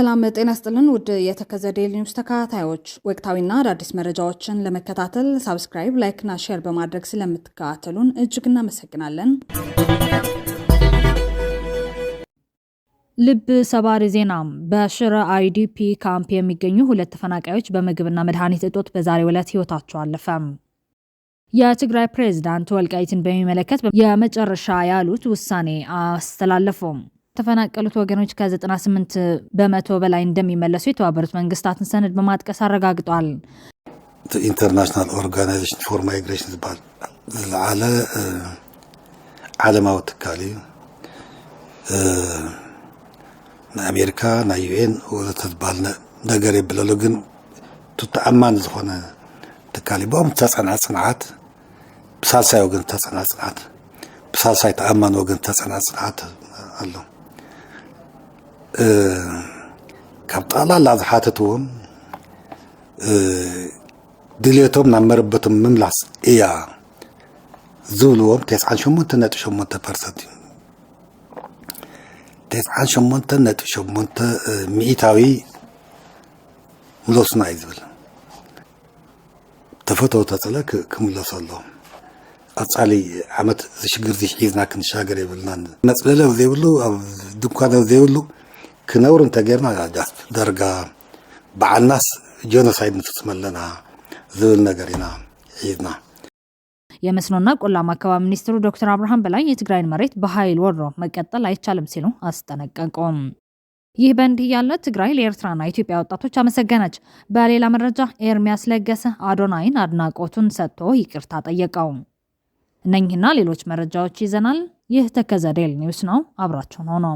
ሰላም ጤና ይስጥልን ውድ የተከዘ ዴይሊ ኒውስ ተከታታዮች ወቅታዊና አዳዲስ መረጃዎችን ለመከታተል ሰብስክራይብ ላይክ እና ሼር በማድረግ ስለምትከታተሉን እጅግ እናመሰግናለን። ልብ ሰባሪ ዜና በሽረ አይዲፒ ካምፕ የሚገኙ ሁለት ተፈናቃዮች በምግብና መድኃኒት እጦት በዛሬው ዕለት ህይወታቸው አለፈ። የትግራይ ፕሬዝዳንት ወልቃይትን በሚመለከት የመጨረሻ ያሉት ውሳኔ አስተላለፉ። ተፈናቀሉት ወገኖች ከ98 በመቶ በላይ እንደሚመለሱ የተባበሩት መንግስታትን ሰነድ በማጥቀስ አረጋግጧል። ኢንተርናሽናል ኦርጋናይዜሽን ፎር ማይግሬሽን ዝባል ዝለዓለ ዓለማዊ ትካል እዩ ናይ አሜሪካ ናይ ዩኤን ወዘተ ዝባል ነገር የብለሉ ግን ተኣማኒ ዝኾነ ትካል እዩ ብኦም ተፀንዐ ፅንዓት ብሳልሳይ ወገን ተፀንዐ ፅንዓት ብሳልሳይ ተኣማኒ ወገን ተፀንዐ ፅንዓት ኣሎ ካብ ጠቕላላ ዝሓተትዎም ድሌቶም ናብ መረበቶም ምምላስ እያ ዝብልዎም 98.8% እዩ 98.8 ሚኢታዊ ምለሱና እዩ ዝብል ተፈተው ተፅለ ክምለሱ ኣለዎም ኣፃሊ ዓመት ዝሽግር ሒዝና ክንሻገር የብልናን መፅለለ ዘይብሉ ኣብ ድንኳን ዘይብሉ ክነብር እንተገርና ደርጋ በዓልናስ ጄኖሳይድ ንፍፅመለና ዝብል ነገር ኢና ሒዝና። የመስኖና ቆላማ አካባቢ ሚኒስትሩ ዶክተር አብርሃም በላይ የትግራይን መሬት በኃይል ወሮ መቀጠል አይቻልም ሲሉ አስጠነቀቁም። ይህ በእንዲህ ያለ ትግራይ ለኤርትራና ኢትዮጵያ ወጣቶች አመሰገነች። በሌላ መረጃ ኤርሚያስ ለገሰ አዶናይን አድናቆቱን ሰጥቶ ይቅርታ ጠየቀው። እነኚህና ሌሎች መረጃዎች ይዘናል። ይህ ተከዘ ዴይሊ ኒውስ ነው። አብራችሁን ሆኖ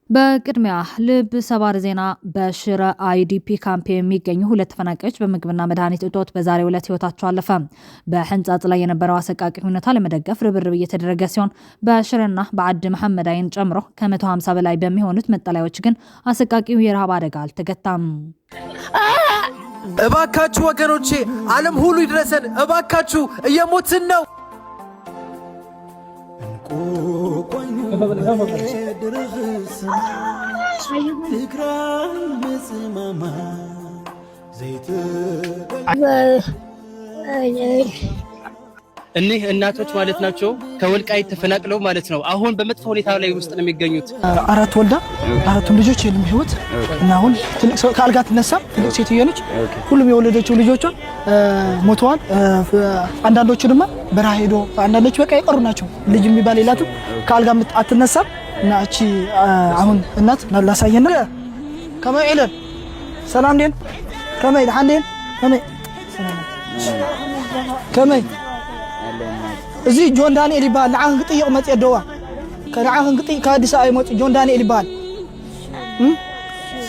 በቅድሚያ ልብ ሰባሪ ዜና በሽረ አይዲፒ ካምፕ የሚገኙ ሁለት ተፈናቃዮች በምግብና መድኃኒት እጦት በዛሬው ዕለት ህይወታቸው አለፈ። በህንጻጽ ላይ የነበረው አሰቃቂ ሁኔታ ለመደገፍ ርብርብ እየተደረገ ሲሆን በሽረና በዓዲ መሐመዳይን ጨምሮ ከ150 በላይ በሚሆኑት መጠለያዎች ግን አሰቃቂው የረሃብ አደጋ አልተገታም። እባካችሁ ወገኖቼ ዓለም ሁሉ ይድረሰን፣ እባካችሁ እየሞትን ነው። እኒህ እናቶች ማለት ናቸው ከወልቃይት ተፈናቅለው ማለት ነው። አሁን በመጥፎ ሁኔታ ላይ ውስጥ ነው የሚገኙት። አራት ወልዳ አራቱም ልጆች የለም ህይወት እና አሁን ትልቅ ሰው ከአልጋ ትነሳ ትልቅ ሴትዮ ነች። ሁሉም የወለደችው ልጆቿ ሞተዋል። አንዳንዶቹ ድማ በረሃ ሄዶ አንዳንዶቹ በቃ የቀሩ ናቸው። ልጅ የሚባል የላትም ከአልጋ አትነሳም። እና እቺ አሁን እናት ላሳየን ከመይ ኢለን ሰላም ዴን ከመይ ለሐንዴን ከመይ እዚ ጆን ዳንኤል ይባል ለዓን ግጥይቅ መጽ ደዋ ከለዓን ግጥይቅ ከአዲስ አበባ መጽ ጆን ዳንኤል ይባል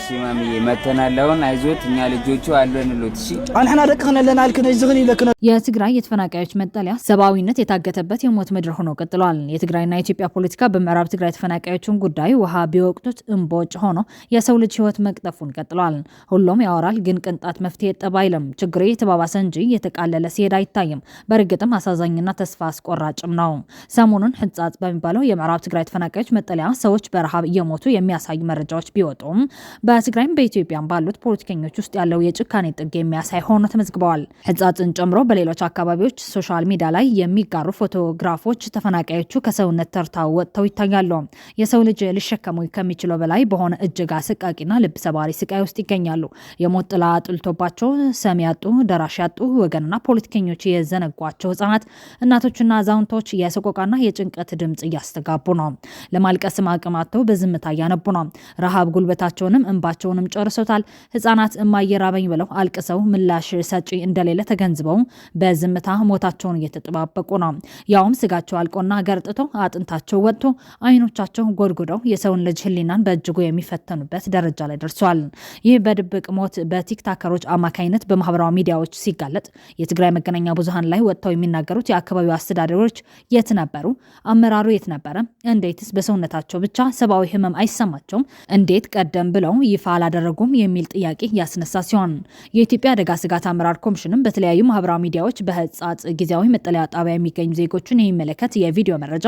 ሲማሚ መተናለውን አይዞት እኛ ልጆቹ አለንሎት እሺ አንحنا ደቅኸነ ለና አልከነ ዝግኒ ለከነ የትግራይ የተፈናቃዮች መጠለያ ሰብአዊነት የታገተበት የሞት ምድር ሆኖ ቀጥሏል። የትግራይና የኢትዮጵያ ፖለቲካ በምዕራብ ትግራይ ተፈናቃዮችን ጉዳይ ውሃ ቢወቅቱት እንቦጭ ሆኖ የሰው ልጅ ህይወት መቅጠፉን ቀጥሏል። ሁሉም ያወራል ግን ቅንጣት መፍትሄ ጠባይለም። ችግሩ የተባባሰ እንጂ የተቃለለ ሲሄድ አይታይም። በእርግጥም አሳዛኝና ተስፋ አስቆራጭም ነው። ሰሞኑን ህንጻጽ በሚባለው የምዕራብ ትግራይ ተፈናቃዮች መጠለያ ሰዎች በረሃብ እየሞቱ የሚያሳዩ መረጃዎች ቢወጡም በትግራይም በኢትዮጵያም ባሉት ፖለቲከኞች ውስጥ ያለው የጭካኔ ጥግ የሚያሳይ ሆኖ ተመዝግበዋል። ህንጻጽን ጨምሮ በሌሎች አካባቢዎች ሶሻል ሚዲያ ላይ የሚጋሩ ፎቶግራፎች ተፈናቃዮቹ ከሰውነት ተርታው ወጥተው ይታያሉ። የሰው ልጅ ሊሸከመው ከሚችለው በላይ በሆነ እጅግ አሰቃቂና ልብ ሰባሪ ስቃይ ውስጥ ይገኛሉ። የሞት ጥላ ጥልቶባቸው ሰሚ ያጡ ደራሽ ያጡ ወገንና ፖለቲከኞች የዘነጓቸው ህጻናት፣ እናቶችና አዛውንቶች የሰቆቃና የጭንቀት ድምጽ እያስተጋቡ ነው። ለማልቀስም አቅም አጥተው በዝምታ እያነቡ ነው። ረሃብ ጉልበታቸውንም እንባቸውንም ጨርሶታል። ህጻናት እማየራበኝ ብለው አልቅሰው ምላሽ ሰጪ እንደሌለ ተገንዝበው በዝምታ ሞታቸውን እየተጠባበቁ ነው። ያውም ስጋቸው አልቆና ገርጥቶ አጥንታቸው ወጥቶ አይኖቻቸው ጎድጉደው የሰውን ልጅ ህሊናን በእጅጉ የሚፈተኑበት ደረጃ ላይ ደርሷል። ይህ በድብቅ ሞት በቲክታከሮች አማካይነት በማህበራዊ ሚዲያዎች ሲጋለጥ የትግራይ መገናኛ ብዙሃን ላይ ወጥተው የሚናገሩት የአካባቢው አስተዳዳሪዎች የት ነበሩ? አመራሩ የት ነበረ? እንዴትስ በሰውነታቸው ብቻ ሰብአዊ ህመም አይሰማቸውም? እንዴት ቀደም ብለው ይፋ አላደረጉም የሚል ጥያቄ ያስነሳ ሲሆን የኢትዮጵያ አደጋ ስጋት አመራር ኮሚሽንም በተለያዩ ማህበራዊ ሚዲያዎች በህጻጽ ጊዜያዊ መጠለያ ጣቢያ የሚገኙ ዜጎችን የሚመለከት የቪዲዮ መረጃ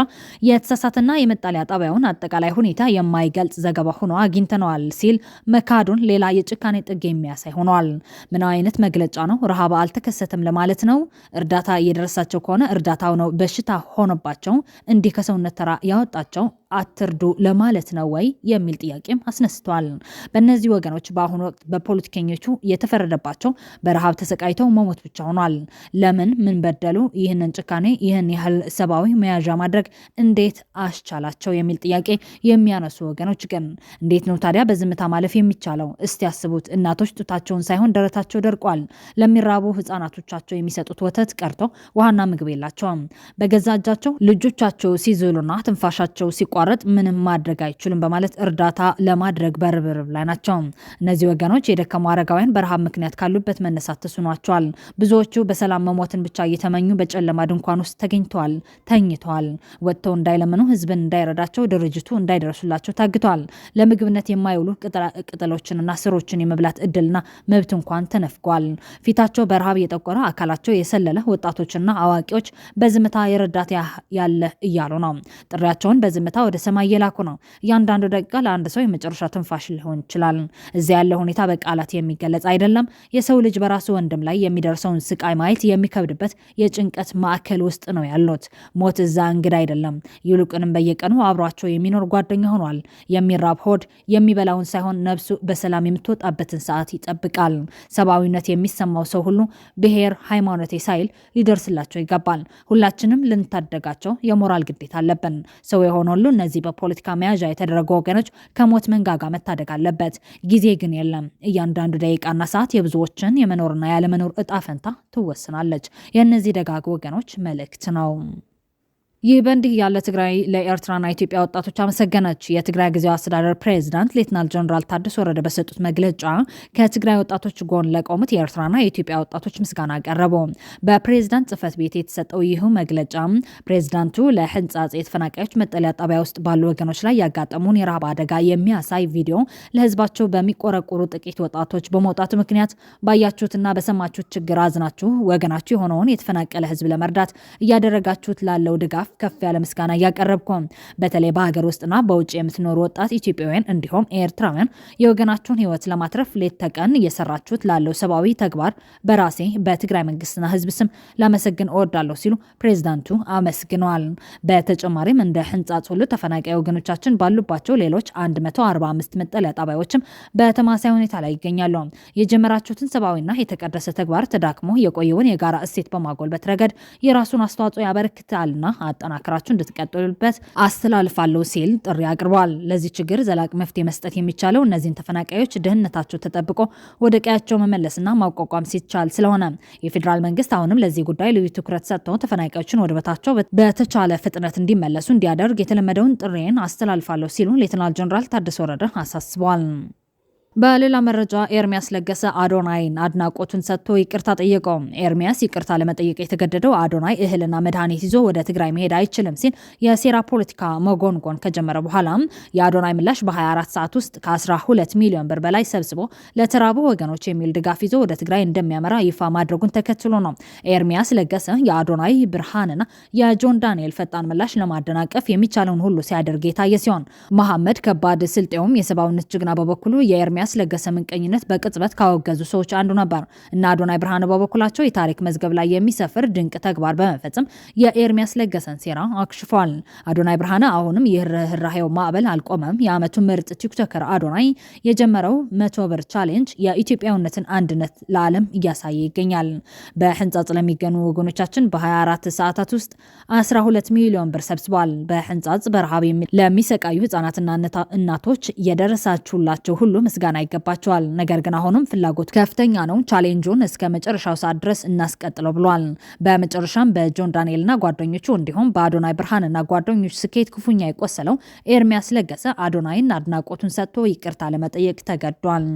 የተሳሳተና የመጠለያ ጣቢያውን አጠቃላይ ሁኔታ የማይገልጽ ዘገባ ሆኖ አግኝተነዋል ሲል መካዱን ሌላ የጭካኔ ጥግ የሚያሳይ ሆኗል። ምን አይነት መግለጫ ነው? ረሃብ አልተከሰተም ለማለት ነው? እርዳታ እየደረሳቸው ከሆነ እርዳታው ነው በሽታ ሆነባቸው እንዲህ ከሰውነት ተራ ያወጣቸው አትርዱ ለማለት ነው ወይ የሚል ጥያቄም አስነስቷል። በእነዚህ ወገኖች በአሁኑ ወቅት በፖለቲከኞቹ የተፈረደባቸው በረሃብ ተሰቃይተው መሞት ብቻ ሆኗል። ለምን? ምን በደሉ? ይህንን ጭካኔ ይህን ያህል ሰብአዊ መያዣ ማድረግ እንዴት አስቻላቸው የሚል ጥያቄ የሚያነሱ ወገኖች ግን እንዴት ነው ታዲያ በዝምታ ማለፍ የሚቻለው? እስቲ ያስቡት። እናቶች ጡታቸውን ሳይሆን ደረታቸው ደርቋል። ለሚራቡ ህጻናቶቻቸው የሚሰጡት ወተት ቀርቶ ውሃና ምግብ የላቸውም። በገዛ እጃቸው ልጆቻቸው ሲዝሉና ትንፋሻቸው ሲቋረጥ ምንም ማድረግ አይችሉም በማለት እርዳታ ለማድረግ በርብርብ ላይ ናቸው። እነዚህ ወገኖች የደከሙ አረጋውያን በረሃብ ምክንያት ካሉበት መነሳት ተስኗቸዋል። ብዙዎቹ በሰላም መሞትን ብቻ እየተመኙ በጨለማ ድንኳን ውስጥ ተኝተዋል። ወጥተው እንዳይለምኑ፣ ህዝብን እንዳይረዳቸው፣ ድርጅቱ እንዳይደርሱላቸው ታግተዋል። ለምግብነት የማይውሉ ቅጠሎችንና ስሮችን የመብላት እድልና መብት እንኳን ተነፍጓል። ፊታቸው በረሃብ የጠቆረ አካላቸው የሰለለ ወጣቶችና አዋቂዎች በዝምታ የረዳት ያለ እያሉ ነው። ጥሪያቸውን በዝምታ ወደ ሰማይ የላኩ ነው። እያንዳንዱ ደቂቃ ለአንድ ሰው የመጨረሻ ትንፋሽ ሊሆን ይችላል። እዚያ ያለው ሁኔታ በቃላት የሚገለጽ አይደለም። የሰው ልጅ በራሱ ወንድም ላይ የሚደርሰውን ስቃይ ማየት የሚከብድበት የጭንቀት ማዕከል ውስጥ ነው ያሉት። ሞት እዛ እንግዳ አይደለም። ይልቁንም በየቀኑ አብሯቸው የሚኖር ጓደኛ ሆኗል። የሚራብ ሆድ የሚበላውን ሳይሆን ነፍሱ በሰላም የምትወጣበትን ሰዓት ይጠብቃል። ሰብአዊነት የሚሰማው ሰው ሁሉ ብሔር፣ ሃይማኖት ሳይል ሊደርስላቸው ይገባል። ሁላችንም ልንታደጋቸው የሞራል ግዴታ አለብን። ሰው የሆነ ሁሉ እነዚህ በፖለቲካ መያዣ የተደረጉ ወገኖች ከሞት መንጋጋ መታደግ አለበት። ጊዜ ግን የለም። እያንዳንዱ ደቂቃና ሰዓት የብዙዎችን የመኖርና ያለመኖር እጣ ፈንታ ትወስናለች። የእነዚህ ደጋግ ወገኖች መልእክት ነው። ይህ በእንዲህ ያለ ትግራይ ለኤርትራና ኢትዮጵያ ወጣቶች አመሰገነች። የትግራይ ጊዜያዊ አስተዳደር ፕሬዝዳንት ሌተናል ጀነራል ታደሰ ወረደ በሰጡት መግለጫ ከትግራይ ወጣቶች ጎን ለቆሙት የኤርትራና የኢትዮጵያ ወጣቶች ምስጋና አቀረቡ። በፕሬዝዳንት ጽህፈት ቤት የተሰጠው ይህ መግለጫ ፕሬዝዳንቱ ለህንጻጽ የተፈናቃዮች መጠለያ ጣቢያ ውስጥ ባሉ ወገኖች ላይ ያጋጠሙን የረሃብ አደጋ የሚያሳይ ቪዲዮ ለህዝባቸው በሚቆረቆሩ ጥቂት ወጣቶች በመውጣቱ ምክንያት ባያችሁትና በሰማችሁት ችግር አዝናችሁ ወገናችሁ የሆነውን የተፈናቀለ ህዝብ ለመርዳት እያደረጋችሁት ላለው ድጋፍ ከፍ ያለ ምስጋና እያቀረብኩ በተለይ በሀገር ውስጥና በውጭ የምትኖሩ ወጣት ኢትዮጵያውያን እንዲሁም ኤርትራውያን የወገናችሁን ህይወት ለማትረፍ ሌት ተቀን እየሰራችሁት ላለው ሰብአዊ ተግባር በራሴ በትግራይ መንግስትና ህዝብ ስም ላመሰግን እወዳለሁ ሲሉ ፕሬዝዳንቱ አመስግነዋል። በተጨማሪም እንደ ህንጻጽ ሁሉ ተፈናቃይ ወገኖቻችን ባሉባቸው ሌሎች 145 መጠለያ ጣቢያዎችም በተማሳይ ሁኔታ ላይ ይገኛሉ። የጀመራችሁትን ሰብአዊና የተቀደሰ ተግባር ተዳክሞ የቆየውን የጋራ እሴት በማጎልበት ረገድ የራሱን አስተዋጽኦ ያበረክታልና አጠናክራችሁ እንድትቀጥሉበት አስተላልፋለሁ ሲል ጥሪ አቅርቧል። ለዚህ ችግር ዘላቂ መፍትሄ መስጠት የሚቻለው እነዚህን ተፈናቃዮች ደህንነታቸው ተጠብቆ ወደ ቀያቸው መመለስና ማቋቋም ሲቻል ስለሆነ የፌዴራል መንግስት አሁንም ለዚህ ጉዳይ ልዩ ትኩረት ሰጥተው ተፈናቃዮችን ወደ ቦታቸው በተቻለ ፍጥነት እንዲመለሱ እንዲያደርግ የተለመደውን ጥሪን አስተላልፋለሁ ሲሉ ሌተናል ጀነራል ታደሰ ወረደ አሳስበዋል። በሌላ መረጃ ኤርሚያስ ለገሰ አዶናይን አድናቆቱን ሰጥቶ ይቅርታ ጠየቀው። ኤርሚያስ ይቅርታ ለመጠየቅ የተገደደው አዶናይ እህልና መድኃኒት ይዞ ወደ ትግራይ መሄድ አይችልም ሲል የሴራ ፖለቲካ መጎንጎን ከጀመረ በኋላ የአዶናይ ምላሽ በ24 ሰዓት ውስጥ ከ12 ሚሊዮን ብር በላይ ሰብስቦ ለተራቡ ወገኖች የሚል ድጋፍ ይዞ ወደ ትግራይ እንደሚያመራ ይፋ ማድረጉን ተከትሎ ነው። ኤርሚያስ ለገሰ የአዶናይ ብርሃንና የጆን ዳንኤል ፈጣን ምላሽ ለማደናቀፍ የሚቻለውን ሁሉ ሲያደርግ የታየ ሲሆን መሐመድ ከባድ ስልጤውም የሰብአዊነት ጀግና በበኩሉ የኤርሚያስ ለገሰ ምንቀኝነት በቅጽበት ካወገዙ ሰዎች አንዱ ነበር እና አዶናይ ብርሃን በበኩላቸው የታሪክ መዝገብ ላይ የሚሰፍር ድንቅ ተግባር በመፈጸም የኤርሚያስ ለገሰን ሴራ አክሽፏል። አዶናይ ብርሃን አሁንም የርህራሄው ማዕበል አልቆመም። የዓመቱ ምርጥ ቲክቶከር አዶናይ የጀመረው 100 ብር ቻሌንጅ የኢትዮጵያዊነትን አንድነት ለዓለም እያሳየ ይገኛል። በህንጻጽ ለሚገኙ ወገኖቻችን በ24 ሰዓታት ውስጥ 12 ሚሊዮን ብር ሰብስቧል። በህንጻጽ በረሃብ ለሚሰቃዩ ህጻናትና እናቶች የደረሳችሁላቸው ሁሉ ምስጋና ይገባቸዋል። ነገር ግን አሁንም ፍላጎት ከፍተኛ ነው። ቻሌንጁን እስከ መጨረሻው ሰዓት ድረስ እናስቀጥለው ብሏል። በመጨረሻም በጆን ዳንኤልና ጓደኞቹ እንዲሁም በአዶናይ ብርሃንና ጓደኞቹ ስኬት ክፉኛ የቆሰለው ኤርሚያስ ለገሰ አዶናይን አድናቆቱን ሰጥቶ ይቅርታ ለመጠየቅ ተገዷል።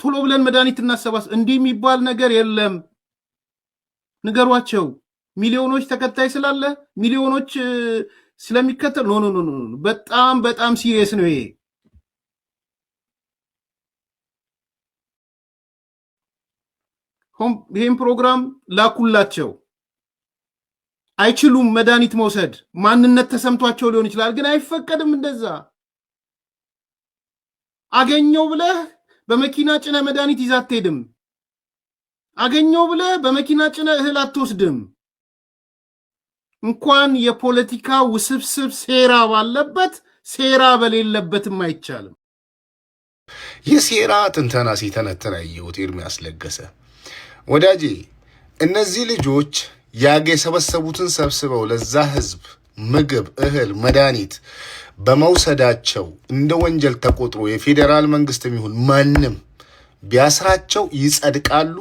ቶሎ ብለን መድኃኒት እናሰባስ እንዲህ የሚባል ነገር የለም። ንገሯቸው። ሚሊዮኖች ተከታይ ስላለ ሚሊዮኖች ስለሚከተል ኖ በጣም ሲሪየስ ነው ይሄ። ይሄን ፕሮግራም ላኩላቸው። አይችሉም መድኃኒት መውሰድ ማንነት ተሰምቷቸው ሊሆን ይችላል፣ ግን አይፈቀድም እንደዛ። አገኘው ብለህ በመኪና ጭነ መድኃኒት ይዘህ አትሄድም። አገኘው ብለህ በመኪና ጭነ እህል አትወስድም። እንኳን የፖለቲካ ውስብስብ ሴራ ባለበት ሴራ በሌለበትም አይቻልም። የሴራ ትንተና ሲተነተን አየሁት ኤርሚያስ ለገሰ። ወዳጄ እነዚህ ልጆች የሰበሰቡትን ሰብስበው ለዛ ህዝብ ምግብ፣ እህል፣ መድኃኒት በመውሰዳቸው እንደ ወንጀል ተቆጥሮ የፌዴራል መንግስትም ይሁን ማንም ቢያስራቸው ይጸድቃሉ፣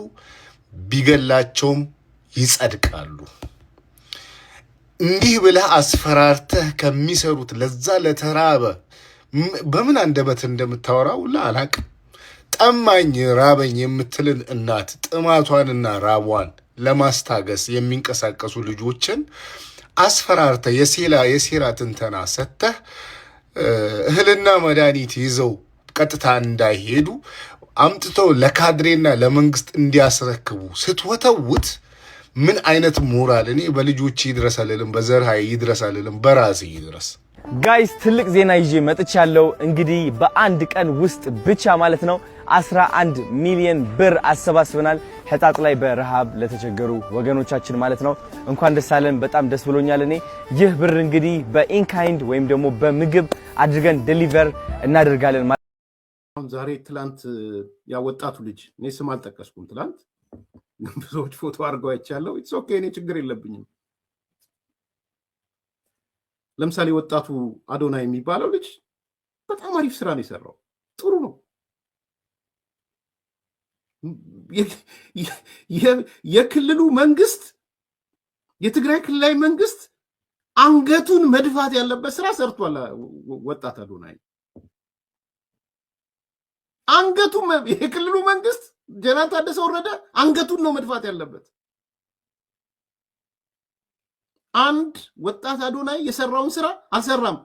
ቢገላቸውም ይጸድቃሉ። እንዲህ ብለህ አስፈራርተህ ከሚሰሩት ለዛ ለተራበ በምን አንደበት እንደምታወራው አላቅም። ጠማኝ ራበኝ የምትልን እናት ጥማቷንና ራቧን ለማስታገስ የሚንቀሳቀሱ ልጆችን አስፈራርተህ የሴራ ትንተና ሰጥተህ እህልና መድኃኒት ይዘው ቀጥታ እንዳይሄዱ አምጥተው ለካድሬና ለመንግስት እንዲያስረክቡ ስትወተውት ምን አይነት ሞራል! እኔ በልጆች ይድረሳልልም፣ በዘርሃ ይድረሳልልም፣ በራሴ ይድረስ። ጋይስ ትልቅ ዜና ይዤ መጥቻለሁ። እንግዲህ በአንድ ቀን ውስጥ ብቻ ማለት ነው 11 ሚሊዮን ብር አሰባስበናል። ሕጣጥ ላይ በረሃብ ለተቸገሩ ወገኖቻችን ማለት ነው። እንኳን ደስ አለን። በጣም ደስ ብሎኛል። እኔ ይህ ብር እንግዲህ በኢንካይንድ ወይም ደግሞ በምግብ አድርገን ዴሊቨር እናደርጋለን። ዛሬ ትላንት ያወጣቱ ልጅ እኔ ስም አልጠቀስኩም። ትላንት ብዙዎች ፎቶ አድርገው አይቻለሁ። ኢትስ ኦኬ፣ እኔ ችግር የለብኝም። ለምሳሌ ወጣቱ አዶናይ የሚባለው ልጅ በጣም አሪፍ ስራ ነው የሰራው። ጥሩ ነው። የክልሉ መንግስት፣ የትግራይ ክልላዊ መንግስት አንገቱን መድፋት ያለበት ስራ ሰርቷል። ወጣት አዶናይ አንገቱን የክልሉ መንግስት ጀነራል ታደሰ ወረደ አንገቱን ነው መድፋት ያለበት። አንድ ወጣት አዶናይ የሰራውን ስራ አልሰራም።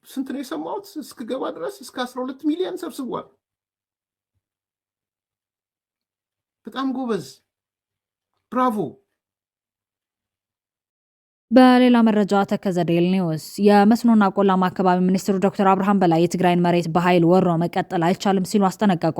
ስንት ነው የሰማሁት? እስክገባ ድረስ እስከ 12 ሚሊዮን ሰብስቧል። በጣም ጎበዝ፣ ብራቮ። በሌላ መረጃ ተከዘ ዴይሊ ኒውስ የመስኖና ቆላማ አካባቢ ሚኒስትሩ ዶክተር አብርሃም በላይ የትግራይን መሬት በኃይል ወሮ መቀጠል አይቻልም ሲሉ አስጠነቀቁ።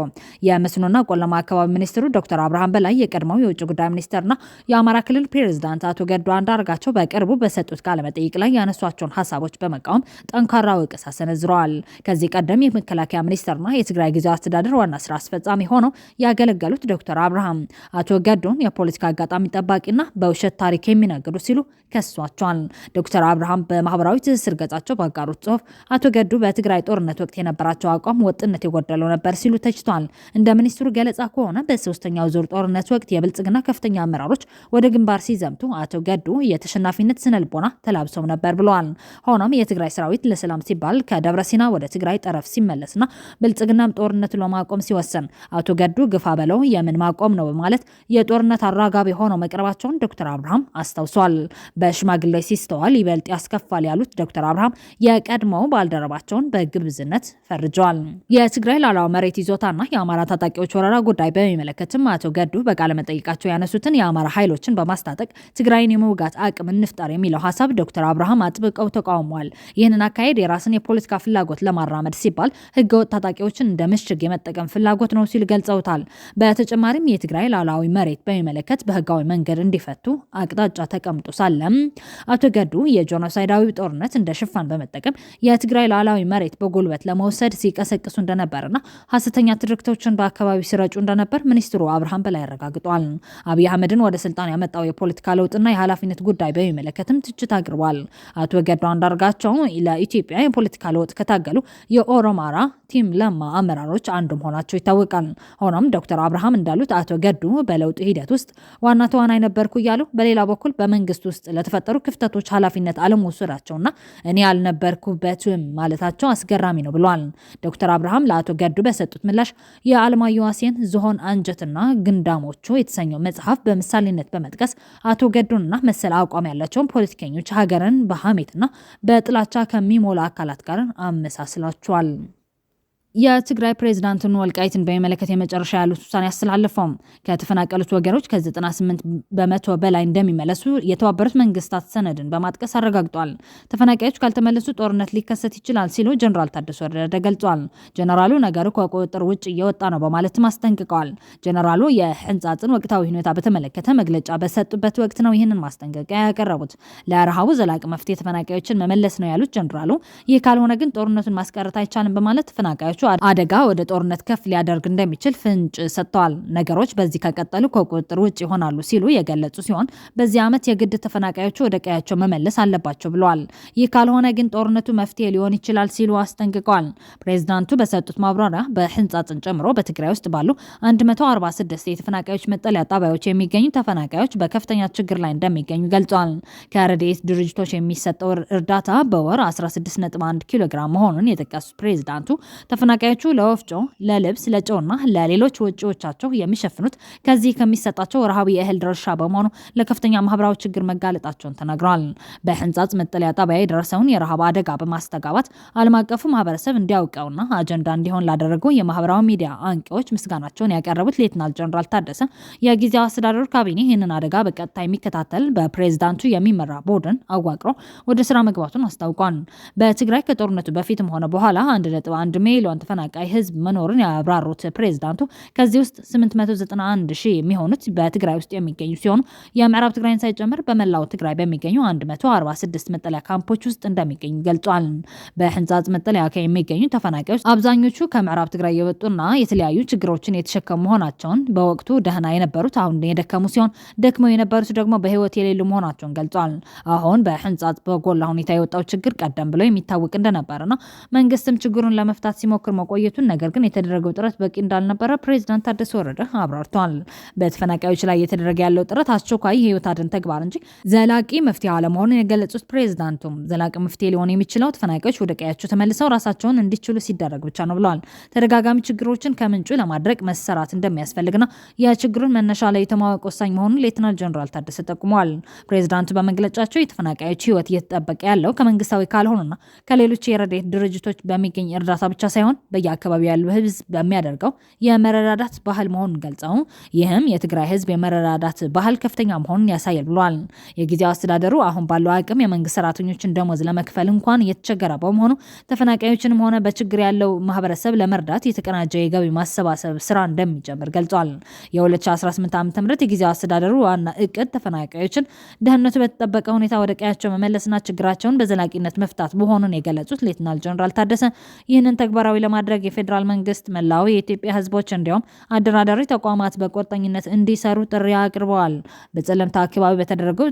የመስኖና ቆላማ አካባቢ ሚኒስትሩ ዶክተር አብርሃም በላይ የቀድሞው የውጭ ጉዳይ ሚኒስትርና የአማራ ክልል ፕሬዝዳንት አቶ ገዱ አንዳርጋቸው በቅርቡ በሰጡት ቃለ መጠይቅ ላይ ያነሷቸውን ሀሳቦች በመቃወም ጠንካራ ወቀሳ ሰነዝረዋል። ከዚህ ቀደም የመከላከያ ሚኒስትርና የትግራይ ጊዜያዊ አስተዳደር ዋና ስራ አስፈጻሚ ሆነው ያገለገሉት ዶክተር አብርሃም አቶ ገዱን የፖለቲካ አጋጣሚ ጠባቂና በውሸት ታሪክ የሚነግዱ ሲሉ ከሷቸዋል። ዶክተር አብርሃም በማህበራዊ ትስስር ገጻቸው ባጋሩት ጽሁፍ አቶ ገዱ በትግራይ ጦርነት ወቅት የነበራቸው አቋም ወጥነት የጎደለው ነበር ሲሉ ተችቷል። እንደ ሚኒስትሩ ገለጻ ከሆነ በሶስተኛው ዙር ጦርነት ወቅት የብልጽግና ከፍተኛ አመራሮች ወደ ግንባር ሲዘምቱ አቶ ገዱ የተሸናፊነት ስነልቦና ተላብሰው ነበር ብለዋል። ሆኖም የትግራይ ሰራዊት ለሰላም ሲባል ከደብረ ሲና ወደ ትግራይ ጠረፍ ሲመለስና ብልጽግናም ጦርነቱን ለማቆም ሲወሰን አቶ ገዱ ግፋ በለው የምን ማቆም ነው በማለት የጦርነት አራጋቢ ሆነው መቅረባቸውን ዶክተር አብርሃም አስታውሷል። በሽማግሌ ሲስተዋል ይበልጥ ያስከፋል ያሉት ዶክተር አብርሃም የቀድሞው ባልደረባቸውን በግብዝነት ፈርጀዋል። የትግራይ ላላው መሬት ይዞታና የአማራ ታጣቂዎች ወረራ ጉዳይ በሚመለከትም አቶ ገዱ በቃለ መጠይቃቸው ያነሱትን የአማራ ኃይሎችን በማስታጠቅ ትግራይን የመውጋት አቅም እንፍጠር የሚለው ሀሳብ ዶክተር አብርሃም አጥብቀው ተቃውመዋል። ይህንን አካሄድ የራስን የፖለቲካ ፍላጎት ለማራመድ ሲባል ህገወጥ ታጣቂዎችን እንደ ምሽግ የመጠቀም ፍላጎት ነው ሲል ገልጸውታል። በተጨማሪም የትግራይ ላላዊ መሬት በሚመለከት በህጋዊ መንገድ እንዲፈቱ አቅጣጫ ተቀምጦ ሳለ አቶ ገዱ የጄኖሳይዳዊ ጦርነት እንደ ሽፋን በመጠቀም የትግራይ ሉዓላዊ መሬት በጉልበት ለመውሰድ ሲቀሰቅሱ እንደነበርና ሐሰተኛ ትርክቶችን በአካባቢው ሲረጩ እንደነበር ሚኒስትሩ አብርሃም በላይ አረጋግጠዋል። አብይ አህመድን ወደ ስልጣን ያመጣው የፖለቲካ ለውጥና የኃላፊነት ጉዳይ በሚመለከትም ትችት አቅርቧል። አቶ ገዱ አንዳርጋቸው ለኢትዮጵያ የፖለቲካ ለውጥ ከታገሉ የኦሮማራ ቲም ለማ አመራሮች አንዱ መሆናቸው ይታወቃል። ሆኖም ዶክተር አብርሃም እንዳሉት አቶ ገዱ በለውጥ ሂደት ውስጥ ዋና ተዋናይ ነበርኩ እያሉ በሌላ በኩል በመንግስት ውስጥ ለተፈጠሩ ክፍተቶች ኃላፊነት አለመውሰዳቸውና እኔ ያልነበርኩበትም ማለታቸው አስገራሚ ነው ብለዋል። ዶክተር አብርሃም ለአቶ ገዱ በሰጡት ምላሽ የአለማየሁ ዋሴን ዝሆን አንጀትና ግንዳሞቹ የተሰኘው መጽሐፍ በምሳሌነት በመጥቀስ አቶ ገዱንና መሰል አቋም ያላቸውን ፖለቲከኞች ሀገርን በሐሜትና በጥላቻ ከሚሞላ አካላት ጋር አመሳስላቸዋል። የትግራይ ፕሬዝዳንቱን ወልቃይትን በሚመለከት የመጨረሻ ያሉት ውሳኔ ያስተላለፈው ከተፈናቀሉት ወገኖች ከ98 በመቶ በላይ እንደሚመለሱ የተባበሩት መንግስታት ሰነድን በማጥቀስ አረጋግጧል። ተፈናቃዮች ካልተመለሱ ጦርነት ሊከሰት ይችላል ሲሉ ጀነራል ታደሰ ወረደ ገልጿል። ጀነራሉ ነገሩ ከቁጥጥር ውጭ እየወጣ ነው በማለትም አስጠንቅቀዋል። ጀነራሉ የህንጻጽን ወቅታዊ ሁኔታ በተመለከተ መግለጫ በሰጡበት ወቅት ነው ይህንን ማስጠንቀቂያ ያቀረቡት። ለረሃቡ ዘላቂ መፍትሄ ተፈናቃዮችን መመለስ ነው ያሉት ጀነራሉ ይህ ካልሆነ ግን ጦርነቱን ማስቀረት አይቻልም በማለት ተፈናቃዮቹ አደጋ ወደ ጦርነት ከፍ ሊያደርግ እንደሚችል ፍንጭ ሰጥተዋል። ነገሮች በዚህ ከቀጠሉ ከቁጥጥር ውጭ ይሆናሉ ሲሉ የገለጹ ሲሆን በዚህ ዓመት የግድ ተፈናቃዮቹ ወደ ቀያቸው መመለስ አለባቸው ብለዋል። ይህ ካልሆነ ግን ጦርነቱ መፍትሄ ሊሆን ይችላል ሲሉ አስጠንቅቀዋል። ፕሬዝዳንቱ በሰጡት ማብራሪያ በህንጻጽን ጨምሮ በትግራይ ውስጥ ባሉ 146 የተፈናቃዮች መጠለያ ጣቢያዎች የሚገኙ ተፈናቃዮች በከፍተኛ ችግር ላይ እንደሚገኙ ገልጸዋል። ከረድኤት ድርጅቶች የሚሰጠው እርዳታ በወር 16.1 ኪሎ ግራም መሆኑን የጠቀሱት ፕሬዝዳንቱ ተፈናቃዮቹ ለወፍጮ፣ ለልብስ፣ ለጨውና ለሌሎች ወጪዎቻቸው የሚሸፍኑት ከዚህ ከሚሰጣቸው ረሃብ የእህል ድርሻ በመሆኑ ለከፍተኛ ማህበራዊ ችግር መጋለጣቸውን ተናግረዋል። በህንጻጽ መጠለያ ጣቢያ የደረሰውን የረሃብ አደጋ በማስተጋባት ዓለም አቀፉ ማህበረሰብ እንዲያውቀውና አጀንዳ እንዲሆን ላደረጉ የማህበራዊ ሚዲያ አንቂዎች ምስጋናቸውን ያቀረቡት ሌተናል ጀነራል ታደሰ የጊዜያዊ አስተዳደሩ ካቢኔ ይህንን አደጋ በቀጥታ የሚከታተል በፕሬዝዳንቱ የሚመራ ቡድን አዋቅሮ ወደ ስራ መግባቱን አስታውቋል። በትግራይ ከጦርነቱ በፊትም ሆነ በኋላ 1.1 ሚሊዮን ተፈናቃይ ህዝብ መኖሩን ያብራሩት ፕሬዝዳንቱ ከዚህ ውስጥ 891 ሺህ የሚሆኑት በትግራይ ውስጥ የሚገኙ ሲሆኑ የምዕራብ ትግራይን ሳይጨምር በመላው ትግራይ በሚገኙ 146 መጠለያ ካምፖች ውስጥ እንደሚገኙ ገልጿል። በህንጻጽ መጠለያ የሚገኙ ተፈናቃዮች አብዛኞቹ ከምዕራብ ትግራይ የወጡና የተለያዩ ችግሮችን የተሸከሙ መሆናቸውን በወቅቱ ደህና የነበሩት አሁን የደከሙ ሲሆን ደክመው የነበሩት ደግሞ በህይወት የሌሉ መሆናቸውን ገልጿል። አሁን በህንጻጽ በጎላ ሁኔታ የወጣው ችግር ቀደም ብሎ የሚታወቅ እንደነበረና መንግስትም ችግሩን ለመፍታት ሲሞክር መቆየቱን ነገር ግን የተደረገው ጥረት በቂ እንዳልነበረ ፕሬዝዳንት ታደሰ ወረደ አብራርተዋል። በተፈናቃዮች ላይ የተደረገ ያለው ጥረት አስቸኳይ የህይወት አድን ተግባር እንጂ ዘላቂ መፍትሄ አለመሆኑን የገለጹት ፕሬዝዳንቱም ዘላቂ መፍትሄ ሊሆን የሚችለው ተፈናቃዮች ወደ ቀያቸው ተመልሰው ራሳቸውን እንዲችሉ ሲደረግ ብቻ ነው ብለዋል። ተደጋጋሚ ችግሮችን ከምንጩ ለማድረቅ መሰራት እንደሚያስፈልግና የችግሩን መነሻ ላይ የተማወቅ ወሳኝ መሆኑን ሌተናል ጀነራል ታደሰ ጠቁመዋል። ፕሬዝዳንቱ በመግለጫቸው የተፈናቃዮች ህይወት እየተጠበቀ ያለው ከመንግስታዊ ካልሆኑና ከሌሎች የረድኤት ድርጅቶች በሚገኝ እርዳታ ብቻ ሳይሆን በየአካባቢው ያሉ ህዝብ በሚያደርገው የመረዳዳት ባህል መሆኑን ገልጸው ይህም የትግራይ ህዝብ የመረዳዳት ባህል ከፍተኛ መሆኑን ያሳያል ብለዋል። የጊዜያዊ አስተዳደሩ አሁን ባለው አቅም የመንግስት ሰራተኞችን ደሞዝ ለመክፈል እንኳን የተቸገረ በመሆኑ ተፈናቃዮችንም ሆነ በችግር ያለው ማህበረሰብ ለመርዳት የተቀናጀ የገቢ ማሰባሰብ ስራ እንደሚጀምር ገልጿል። የ2018 ዓ.ም የጊዜያዊ አስተዳደሩ ዋና እቅድ ተፈናቃዮችን ደህንነቱ በተጠበቀ ሁኔታ ወደ ቀያቸው መመለስና ችግራቸውን በዘላቂነት መፍታት መሆኑን የገለጹት ሌተናል ጀነራል ታደሰ ይህንን ተግባራዊ ለማድረግ የፌዴራል መንግስት መላው የኢትዮጵያ ህዝቦች እንዲሁም አደራዳሪ ተቋማት በቁርጠኝነት እንዲሰሩ ጥሪ አቅርበዋል። በጸለምታ አካባቢ በተደረገው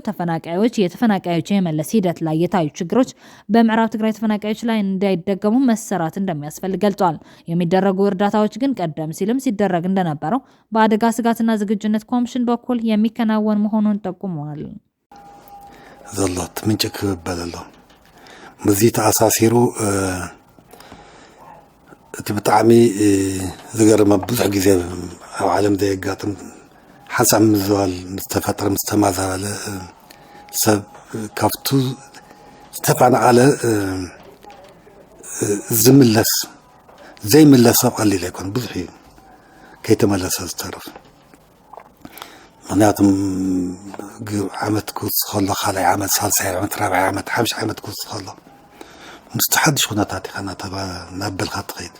የተፈናቃዮች የመለስ ሂደት ላይ የታዩ ችግሮች በምዕራብ ትግራይ ተፈናቃዮች ላይ እንዳይደገሙ መሰራት እንደሚያስፈልግ ገልጿል። የሚደረጉ እርዳታዎች ግን ቀደም ሲልም ሲደረግ እንደነበረው በአደጋ ስጋትና ዝግጁነት ኮሚሽን በኩል የሚከናወን መሆኑን ጠቁመዋል። ዘሎት ምንጭ ክብበል ምዚ ተኣሳሲሩ እቲ ብጣዕሚ ዝገርመ ብዙሕ ግዜ ኣብ ዓለም ዘየጋጥም ሓንሳብ ምዝባል ዝተፈጠረ ምስ ተማዛበለ ሰብ ካብቱ ዝተፈናቐለ ዝምለስ ዘይምለስ ሰብ ቀሊል ኣይኮን ብዙሕ እዩ ከይተመለሰ ዝተረፍ ምክንያቱም ዓመት ክውፅእ ከሎ ካልኣይ ዓመት ሳልሳይ ዓመት ራብዓይ ዓመት ሓምሻ ዓመት ክውፅእ ከሎ ምስቲ ሓድሽ ኩነታት ኢኻ እናበልካ ትኸይድ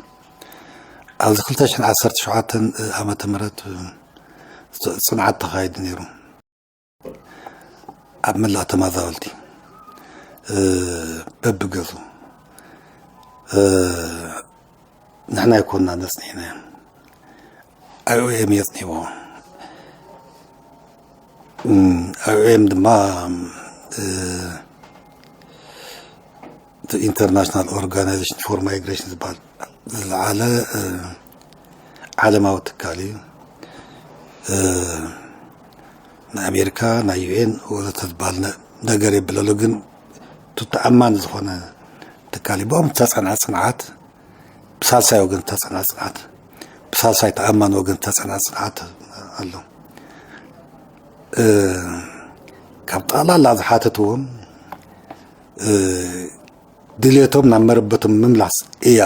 ኣብዚ 2017 ዓመተ ምህረት ፅንዓት ተኻይዱ ነይሩ ኣብ መላእ ተመዛበልቲ በብገዙ ንሕና ይኮንና ነፅኒሕና IOM የፅኒሕዎ IOM ድማ ኢንተርናሽናል ኦርጋናይዜሽን ፎር ማይግሬሽን ዝበሃል ዝለዓለ ዓለማዊ ትካል እዩ። ናይ ኣሜሪካ ናይ ዩኤን ወዘተ ዝበሃል ነገር የብለሉ ግን ተኣማኒ ዝኾነ ትካል እዩ። ብኦም ተፀንዐ ፅንዓት ብሳልሳይ ወገን ተፀንዐ ፅንዓት ብሳልሳይ ተኣማኒ ወገን ተፀንዐ ፅንዓት ኣሎ። ካብ ጠቕላላ ዝሓተትዎም ድሌቶም ናብ መረበቶም ምምላስ እያ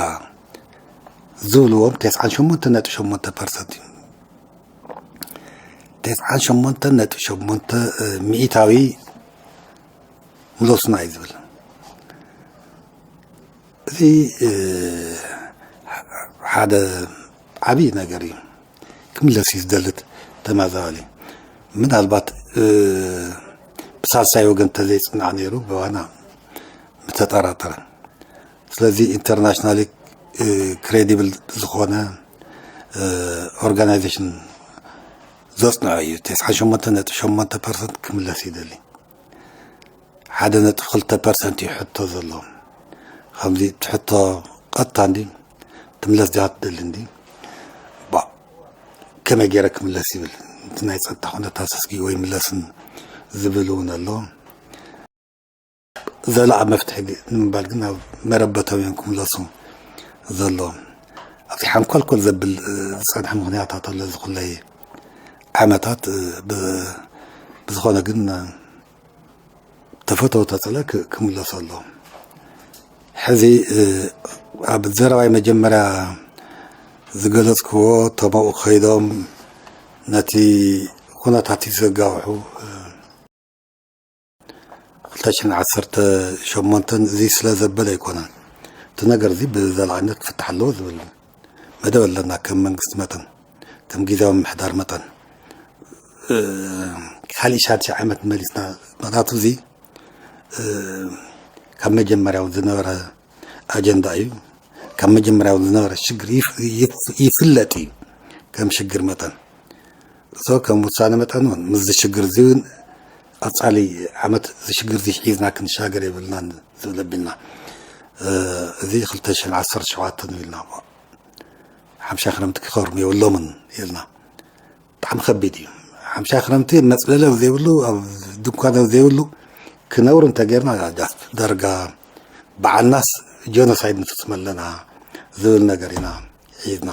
ዝብልዎም 98.8% እዩ 98.8 ሚኢታዊ ምለሱና እዩ ዝብል እዚ ሓደ ዓብይ ነገር እዩ ክምለስ እዩ ዝደልት ተመዛበሊ ምናልባት ብሳልሳይ ወገን ተዘይፅናዕ ነይሩ በዋና ተጠራጠረ ስለዚ ኢንተርናሽናል ክሬዲብል ዝኾነ ኦርጋናይዜሽን ዘፅንዖ እዩ 98.8% ክምለስ ይደሊ 1.2% እዩ ሕቶ ዘሎ ከምዚ ትሕቶ ቀጥታ እንዲ ትምለስ ዲኻ ትደሊ እንዲ ከመይ ገይረ ክምለስ ይብል እቲ ናይ ፀጥታ ኩነታት ሰስጊ ወይ ምለስን ዝብል እውን ኣሎ ዘላቕ መፍትሒ ንምባል ግን ኣብ መረበታውያን ክምለሱ ዘሎ ኣብቲ ሓንኮልኮል ዘብል ዝፀንሐ ምክንያታት ኣሎ ዝኩለይ ዓመታት ብዝኾነ ግን ተፈተው ተፅለ ክምለሱ ኣሎ ሕዚ ኣብ ዘረባይ መጀመርያ ዝገለጽክዎ ተመኡ ኸይዶም ነቲ ኩነታት ዘጋውሑ 2018 እዚ ስለ ዘበለ ኣይኮነን እቲ ነገር እዚ ብዘላቅነት ክፍታሕ ኣለዎ ዝብል መደብ ኣለና ከም መንግስቲ መጠን ከም ጊዜያዊ ምምሕዳር መጠን ካሊእ 6 ዓመት መሊስና ምክንያቱ እዚ ካብ መጀመርያው ዝነበረ ኣጀንዳ እዩ ካብ መጀመርያው ዝነበረ ሽግር ይፍለጥ እዩ ከም ሽግር መጠን ከም ውሳነ መጠን እውን ምስ ሽግር እዚ ኣጻሊ ዓመት ሽግር እዚ ሒዝና ክንሻገር የብልናን ዝብለብልና እዚ 2017 ኢልና 50 ክረምቲ ክኸርሙ የብሎምን ኢልና ብጣዕሚ ከቢድ እዩ 50 ክረምቲ መፅለለ ዘይብሉ ኣብ ድንኳን ዘይብሉ ክነብሩ እንተገርና ደርጋ በዓልናስ ጆኖሳይድ ንፍፅም ኣለና ዝብል ነገር ኢና ሒዝና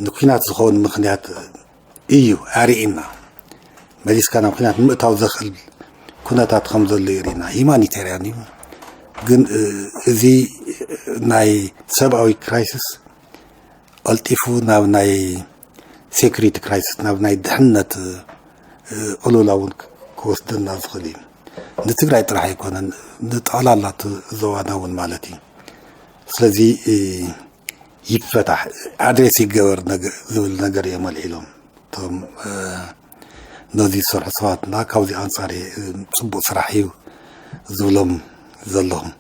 ንኩናት ዝኸውን ምክንያት እዩ ኣርኢና መሊስካ ናብ ኩናት ምእታው ዘኽእል ኩነታት ከም ዘሎ የርኢና ሂማኒታርያን እዩ ግን እዚ ናይ ሰብኣዊ ክራይሲስ ቀልጢፉ ናብ ናይ ሴኩሪቲ ክራይሲስ ናብ ናይ ድሕነት ቅልውላ እውን ክወስደና ዝኽእል እዩ ንትግራይ ጥራሕ ኣይኮነን ንጠቕላላት ዞባና እውን ማለት እዩ ስለዚ ይፈታሕ ኣድሬስ ይገበር ዝብል ነገር እዮም ኣልዒሎም እቶም ነዚ ዝሰርሑ ሰባትና ካብዚ ኣንጻር ፅቡቅ ስራሕ እዩ ዝብሎም ዘለኹም